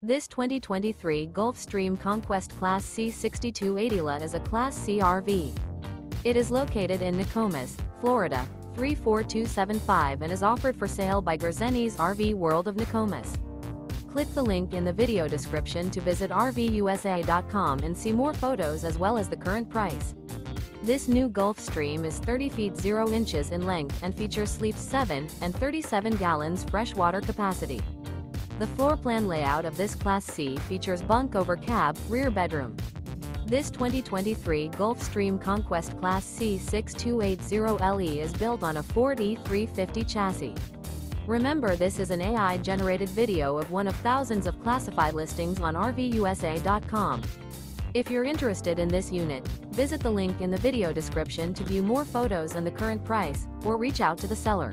This 2023 Gulfstream Conquest Class C 6280 is a Class C RV. It is located in Nokomis, Florida, 34275 and is offered for sale by Gerzeny's RV World of Nokomis. Click the link in the video description to visit RVUSA.com and see more photos as well as the current price. This new Gulfstream is 30 feet 0 inches in length and features sleeps 7 and 37 gallons freshwater capacity. The floor plan layout of this Class C features bunk over cab, rear bedroom. This 2023 Gulfstream Conquest Class C 6280LE is built on a Ford E350 chassis. Remember, this is an AI-generated video of one of thousands of classified listings on RVUSA.com. If you're interested in this unit, visit the link in the video description to view more photos and the current price, or reach out to the seller.